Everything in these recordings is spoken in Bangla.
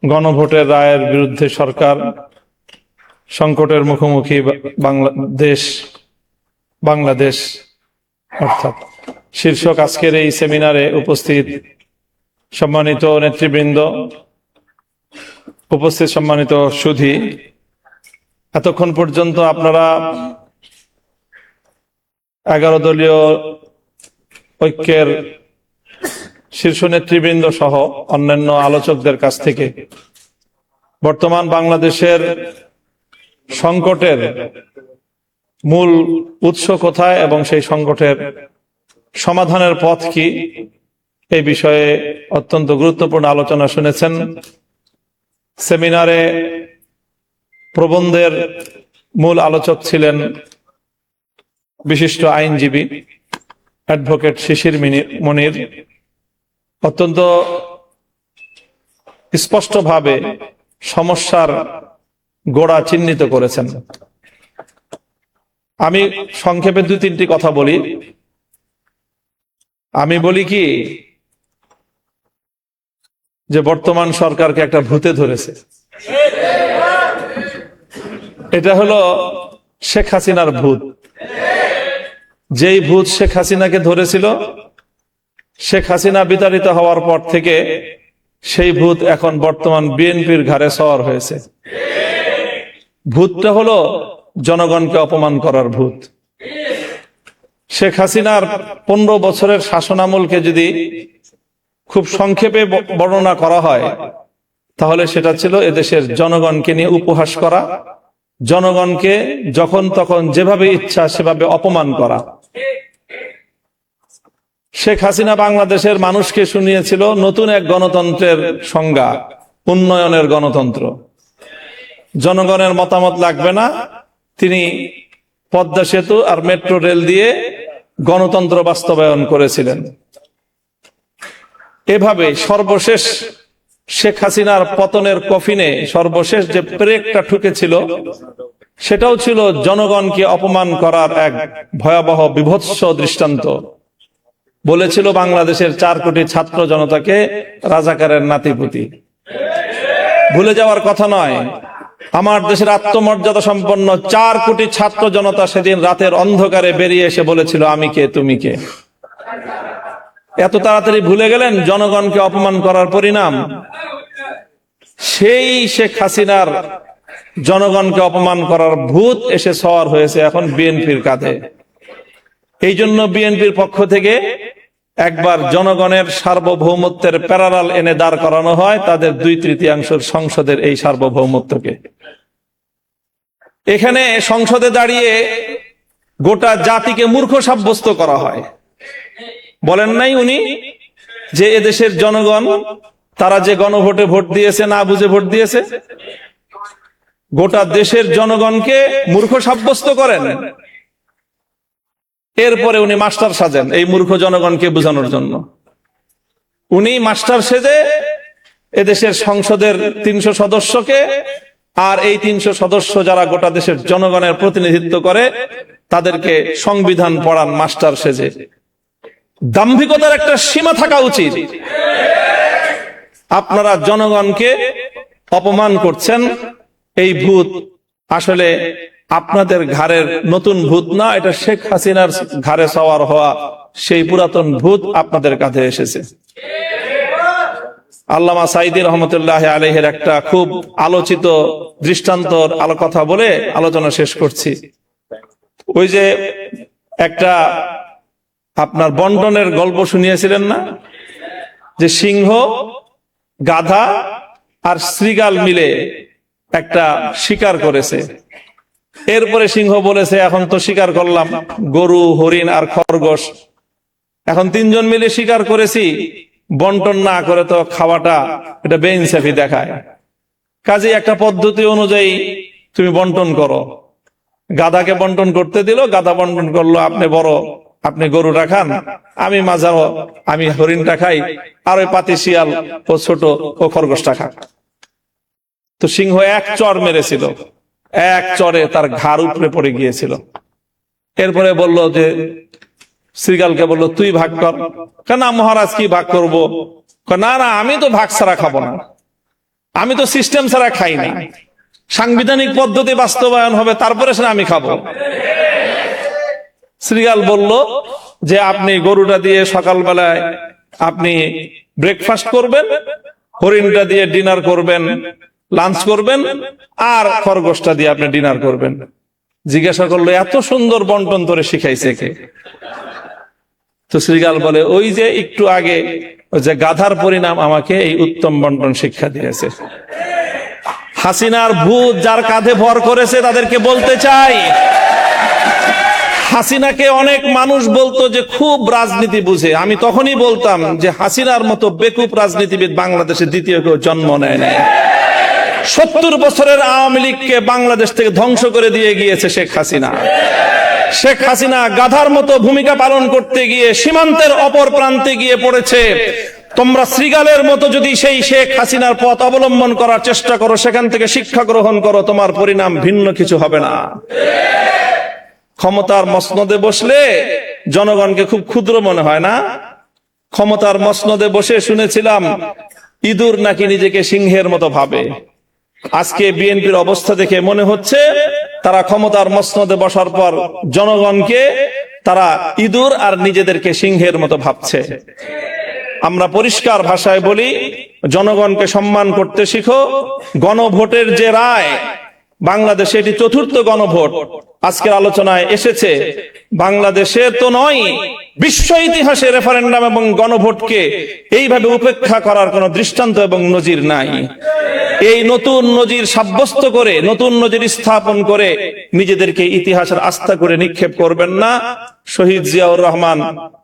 গণভোটের রায়ের বিরুদ্ধে সরকার সংকটের মুখোমুখি বাংলাদেশ অর্থাৎ শীর্ষক আজকের এই সেমিনারে উপস্থিত সম্মানিত নেতৃবৃন্দ, উপস্থিত সম্মানিত সুধী, এতক্ষণ পর্যন্ত আপনারা 11 দলীয় ঐক্যের শীর্ষ নেতৃবৃন্দ সহ অন্যান্য আলোচকদের কাছ থেকে বর্তমান বাংলাদেশের সংকটের মূল উৎস কোথায় এবং সেই সংকটের সমাধানের পথ কি এই বিষয়ে অত্যন্ত গুরুত্বপূর্ণ আলোচনা শুনেছেন। সেমিনারে প্রবন্ধের মূল আলোচক ছিলেন বিশিষ্ট আইনজীবী অ্যাডভোকেট শিশির মনির। অত্যন্ত স্পষ্টভাবে সমস্যার গোড়া চিহ্নিত করেছেন। আমি সংক্ষেপে 2-3টি কথা বলি। আমি বলি কি যে বর্তমান সরকারকে একটা ভূতে ধরেছে। এটা হলো শেখ হাসিনার ভূত। যেই ভূত শেখ হাসিনাকে ধরেছিল, শেখ হাসিনা বিতাড়িত হওয়ার পর থেকে সেই ভূত এখন বর্তমান বিএনপির ঘাড়ে সওয়ার হয়েছে। ভূতটা হলো জনগণকে অপমান করার ভূত। শেখ হাসিনার 15 বছরের শাসনামলকে যদি খুব সংক্ষেপে বর্ণনা করা হয় তাহলে সেটা ছিল এদেশের জনগণকে নিয়ে উপহাস করা, জনগণকে যখন তখন যেভাবে ইচ্ছা সেভাবে অপমান করা। শেখ হাসিনা বাংলাদেশের মানুষকে শুনিয়েছিল নতুন এক গণতন্ত্রের সংজ্ঞা, উন্নয়নের গণতন্ত্র। জনগণের মতামত লাগবে না, তিনি পদ্মা সেতু আর মেট্রো রেল দিয়ে গণতন্ত্র বাস্তবায়ন করেছিলেন। এভাবে সর্বশেষ শেখ হাসিনার পতনের কফিনে সর্বশেষ যে ব্রেকটা ঠুকেছিল সেটাও ছিল জনগণকে অপমান করার এক ভয়াবহ বিভৎস দৃষ্টান্ত। বলেছিল বাংলাদেশের 4 কোটি ছাত্র জনতাকে রাজাকারের নাতিপুতি। ভুলে যাওয়ার কথা নয়, আমার দেশের আত্মমর্যাদা সম্পন্ন 4 কোটি ছাত্র জনতা সেদিন রাতের অন্ধকারে বেরিয়ে এসে বলেছিল আমি কে তুমি কে। এত তাড়াতাড়ি ভুলে গেলেন জনগণকে অপমান করার পরিণাম। সেই শেখ হাসিনার জনগণকে অপমান করার ভূত এসে সওয়ার হয়েছে এখন বিএনপির কাঁধে। এই জন্য বিএনপির পক্ষ থেকে একবার জনগণের সার্বভৌমত্বের প্যারালাল এনে দাঁড় করানো হয় তাদের 2/3 সংসদের এই সার্বভৌমত্বকে। এখানে সংসদে দাঁড়িয়ে গোটা জাতিকে মূর্খ সাব্যস্ত করা হয়। বলেন নাই উনি যে এদেশের জনগণ তারা যে গণভোটে ভোট দিয়েছে না বুঝে ভোট দিয়েছে? গোটা দেশের জনগণকে মূর্খ সাব্যস্ত করেন, এরপরে উনি মাস্টার সাজেন এই মূর্খ জনগণকে বোঝানোর জন্য। উনি মাস্টার সেজে এদেশের সংসদের 300 সদস্যকে আর এই 300 সদস্য যারা গোটা দেশের জনগণের প্রতিনিধিত্ব করে তাদেরকে সংবিধান পড়ান মাস্টার সেজে। দাম্ভিকতার একটা সীমা থাকা উচিত। আপনারা জনগণকে অপমান করছেন। এই ভূত আসলে আপনাদের ঘাড়ের নতুন ভূত না, এটা শেখ হাসিনার ঘাড়ে সওয়ার হওয়া সেই পুরাতন ভূত আপনাদের কাছে এসেছে। আল্লামা সাঈদী রহমতুল্লাহ আলাইহির একটা খুব আলোচিত দৃষ্টান্তর কথা বলে আলোচনা শেষ করছি। ওই যে একটা আপনার বন্টনের গল্প শুনিয়েছিলেন না, যে সিংহ, গাধা আর শ্রীগাল মিলে একটা শিকার করেছে। এরপরে সিংহ বলেছে এখন তো শিকার করলাম গরু, হরিণ আর খরগোশ, এখন 3 জন মিলে শিকার করেছি, বন্টন না করে তো খাওয়াটা এটা বেইনসাফি দেখায়, কাজে একটা পদ্ধতি অনুযায়ী তুমি বন্টন করো। গাধাকে বন্টন করতে দিল, গাধা বন্টন করলো আপনি বড়, আপনি গরুটা খান, আমি মাঝারো, আমি হরিণটা খাই, আর ওই পাতি শিয়াল ও ছোট ও খরগোশটা খাক। তো সিংহ এক চড় মেরেছিল, এক চড়ে তার ঘাড় উপরে পড়ে গিয়েছিল। এরপরে বলল যে শ্রীগালকে বলল তুই ভাগ কর। না মহারাজ কি ভাগ করবো? না না আমি তো ভাগ ছাড়া খাবো না। আমি তো সিস্টেম ছাড়া খাই না, সাংবিধানিক পদ্ধতি বাস্তবায়ন হবে তারপরে সে আমি খাবো। শ্রীগাল বলল যে আপনি গরুটা দিয়ে সকালবেলায় আপনি ব্রেকফাস্ট করবেন, হরিণটা দিয়ে ডিনার করবেন, লাঞ্চ করবেন, আর খরগোশটা দিয়ে আপনি ডিনার করবেন। জিজ্ঞাসা করলো এত সুন্দর বন্টন তোরে শিখাইছে কে? তো শ্রীগাল বলে ওই যে একটু আগে ওই যে গাধার পরিণাম আমাকে এই উত্তম বন্টন শিক্ষা দিয়েছে। হাসিনার ভূত যার কাঁধে ভর করেছে তাদেরকে বলতে চাই, হাসিনাকে অনেক মানুষ বলতো যে খুব রাজনীতি বুঝে। আমি তখনই বলতাম যে হাসিনার মতো বেকুব রাজনীতিবিদ বাংলাদেশে দ্বিতীয় কেউ জন্ম নেয় না। 70 বছরের আওয়ামী লীগকে বাংলাদেশ থেকে ধ্বংস করে দিয়ে গিয়েছে শেখ হাসিনা। শেখ হাসিনা গাধার মতো ভূমিকা পালন করতে গিয়ে সীমান্তের অপর প্রান্তে গিয়ে পড়েছে। তোমরা শ্রীগালের মতো যদি সেই শেখ হাসিনার পথ অবলম্বন করার চেষ্টা করো, সেখান থেকে শিক্ষা গ্রহণ করো, তোমার পরিণাম ভিন্ন কিছু হবে না। ক্ষমতার মসনদে বসলে জনগণকে খুব ক্ষুদ্র মনে হয় না? ক্ষমতার মসনদে বসে শুনেছিলাম ইঁদুর নাকি নিজেকে সিংহের মতো ভাবে। আজকে বিএনপির অবস্থা দেখে মনে হচ্ছে তারা ক্ষমতার মসনদে বসার পর জনগণকে তারা ইঁদুর আর নিজেদেরকে সিংহের মতো ভাবছে। আমরা পরিষ্কার ভাষায় বলি, জনগণকে সম্মান করতে শিখো। গণভোটের যে রায়, বাংলাদেশে এটি ৪র্থ গণভোট আজকের আলোচনায় এসেছে। বাংলাদেশে তো নয়, বিশ্ব ইতিহাসে রেফারেন্ডাম এবং গণভোটকে এইভাবে উপেক্ষা করার কোন দৃষ্টান্ত এবং নজির নাই। এই নতুন নজির সাব্যস্ত করে, নতুন নজির স্থাপন করে নিজেদেরকে ইতিহাসের আস্থা করে নিক্ষেপ করবেন না। শহীদ জিয়াউর রহমান,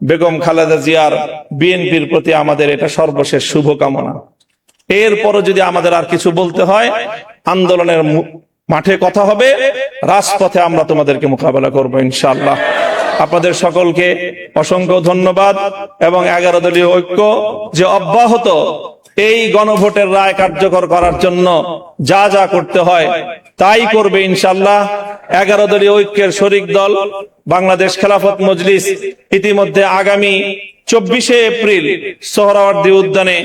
বেগম খালেদা জিয়ার, বিএনপির প্রতি আমাদের এটা সর্বশেষ শুভকামনা। এরপরও যদি আমাদের আর কিছু বলতে হয়, আন্দোলনের মাঠে কথা হবে, রাজপথে আমরা তোমাদেরকে মোকাবেলা করবো ইনশাআল্লাহ। আপনাদের সকলকে অসংখ্য ধন্যবাদ। এবং 11 দলীয় ঐক্য যে অব্যাহত এই গণভোটের রায় কার্যকর করার জন্য যা যা করতে হয় তাই করবে ইনশাআল্লাহ। 11 দলীয় ঐক্যের শরিক দল বাংলাদেশ খেলাফত মজলিস ইতিমধ্যে আগামী 24শে এপ্রিল সোহরাওয়ার্দী উদ্যানে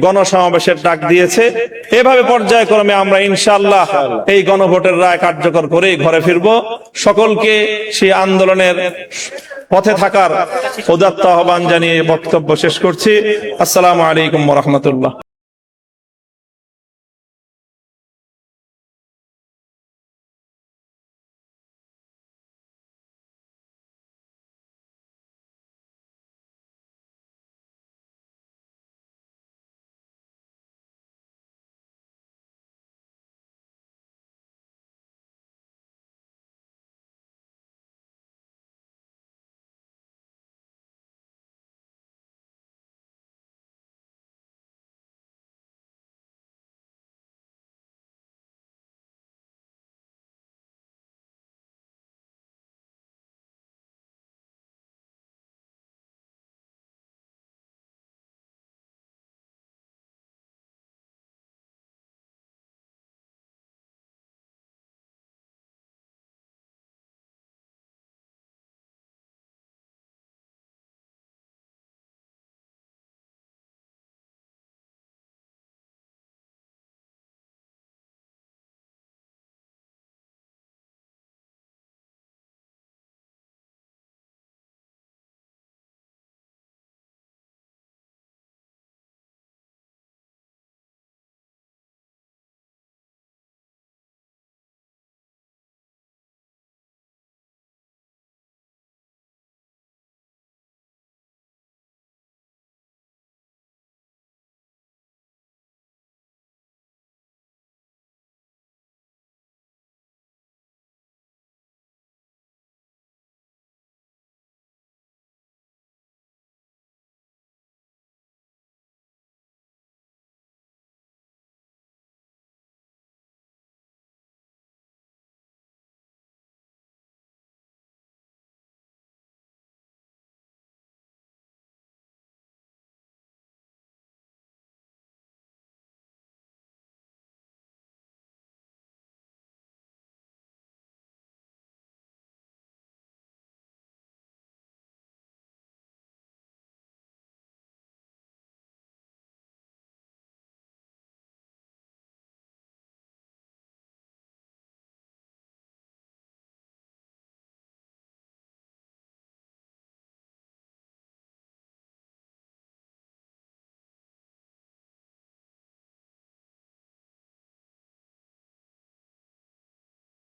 গণসমাবেশের ডাক দিয়েছে। এভাবে পর্যায়ক্রমে আমরা ইনশাআল্লাহ এই গণভোটের রায় কার্যকর করেই ঘরে ফিরব। সকলকে সেই আন্দোলনের পথে থাকার উদাত্ত আহ্বান জানিয়ে বক্তব্য শেষ করছি। আসসালামু আলাইকুম ওয়া রাহমাতুল্লাহ।